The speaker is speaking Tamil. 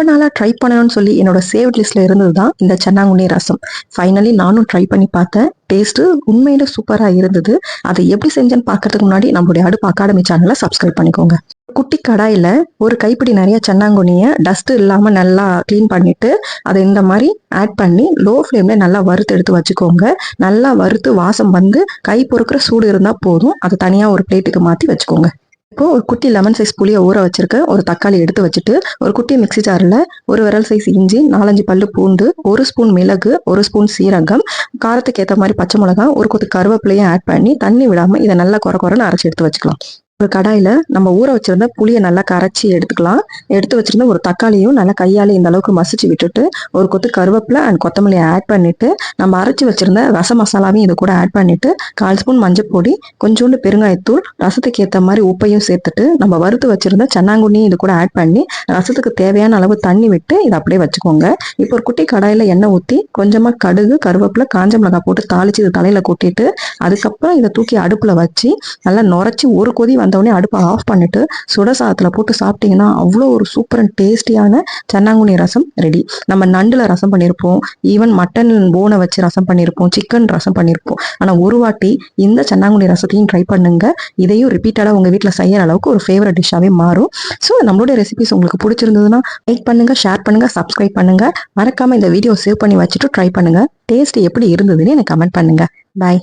ரொம்ப நாளாக ட்ரை பண்ணணும்னு சொல்லி என்னோட சேவ்ட் லிஸ்ட்டில் இருந்தது தான் இந்த சன்னாங்குண்ணி ரசம். ஃபைனலி நானும் ட்ரை பண்ணி பார்த்தேன். டேஸ்ட்டு உண்மையிலே சூப்பராக இருந்தது. அதை எப்படி செஞ்சேன்னு பார்க்கறதுக்கு முன்னாடி நம்மளுடைய அடுப்பு அகாடமி சேனலை சப்ஸ்கிரைப் பண்ணிக்கோங்க. குட்டி கடாயில் ஒரு கைப்பிடி நிறைய சன்னாங்குண்ணியை டஸ்ட்டு இல்லாமல் நல்லா க்ளீன் பண்ணிவிட்டு அதை இந்த மாதிரி ஆட் பண்ணி லோ ஃப்ளேமில் நல்லா வறுத்து எடுத்து வச்சுக்கோங்க. நல்லா வறுத்து வாசம் வந்து கை பொறுக்கிற சூடு இருந்தால் போதும். அதை தனியாக ஒரு பிளேட்டுக்கு மாற்றி வச்சுக்கோங்க. இப்போ ஒரு குட்டி லெமன் சைஸ் புளியை ஊற வச்சிருக்க ஒரு தக்காளி எடுத்து வச்சுட்டு ஒரு குட்டி மிக்ஸி ஜாரில் ஒரு விரல் சைஸ் இஞ்சி, 4-5 பல்லு பூண்டு, 1 ஸ்பூன் மிளகு, 1 ஸ்பூன் சீரகம், காரத்துக்கு ஏற்ற மாதிரி பச்சை மிளகா, ஒரு கொத்து கருவேப்பிலையும் ஆட் பண்ணி தண்ணி விடாமல் இதை நல்லா குறைன்னு அரைச்சி எடுத்து வச்சுக்கலாம். ஒரு கடாயில் நம்ம ஊற வச்சிருந்த புளியை நல்லா கரைச்சி எடுத்துக்கலாம். எடுத்து வச்சிருந்த ஒரு தக்காளியும் நல்லா கையால் இந்த அளவுக்கு மசிச்சு விட்டுட்டு ஒரு கொத்து கருவேப்பிலை அண்ட் கொத்தமல்லியை ஆட் பண்ணிட்டு நம்ம அரைச்சி வச்சிருந்த ரச மசாலாவையும் இது கூட ஆட் பண்ணிட்டு 1/4 ஸ்பூன் மஞ்சள் பொடி, கொஞ்சோண்டு பெருங்காயத்தூள், ரசத்துக்கு ஏற்ற மாதிரி உப்பையும் சேர்த்துட்டு நம்ம வறுத்து வச்சிருந்த சன்னாங்குண்ணியும் இது கூட ஆட் பண்ணி ரசத்துக்கு தேவையான அளவு தண்ணி விட்டு இதை அப்படியே வச்சுக்கோங்க. இப்போ ஒரு குட்டி கடாயில் எண்ணெய் ஊற்றி கொஞ்சமாக கடுகு, கருவேப்பிலை, காஞ்ச மிளகாய் போட்டு தாளிச்சு இது தலையில் கொட்டிட்டு அதுக்கப்புறம் இதை தூக்கி அடுப்பில் வச்சு நல்லா நுரைச்சி ஒரு கொதி வந்தோடனே அடுப்பை ஆஃப் பண்ணிட்டு சுட சாதத்தில் போட்டு சாப்பிட்டீங்கன்னா அவ்வளோ ஒரு சூப்பர் அண்ட் டேஸ்டியான சன்னாங்குண்ணி ரசம் ரெடி. நம்ம நண்டில் ரசம் பண்ணியிருப்போம், ஈவன் மட்டன் போனை வச்சு ரசம் பண்ணியிருப்போம், சிக்கன் ரசம் பண்ணியிருப்போம். ஆனால் ஒரு வாட்டி இந்த சன்னாங்குண்ணி ரசத்தையும் ட்ரை பண்ணுங்க. இதையும் ரிப்பீட்டடாக உங்கள் வீட்டில் செய்யற அளவுக்கு ஒரு ஃபேவரட் டிஷ்ஷாகவே மாறும். ஸோ நம்மளுடைய ரெசிபிஸ் உங்களுக்கு பிடிச்சிருந்ததுன்னா லைக் பண்ணுங்க, ஷேர் பண்ணுங்க, சப்ஸ்கிரைப் பண்ணுங்க. மறக்காம இந்த வீடியோ சேவ் பண்ணி வச்சுட்டு ட்ரை பண்ணுங்க. டேஸ்ட் எப்படி இருந்ததுன்னு எனக்கு கமெண்ட் பண்ணுங்க. பாய்.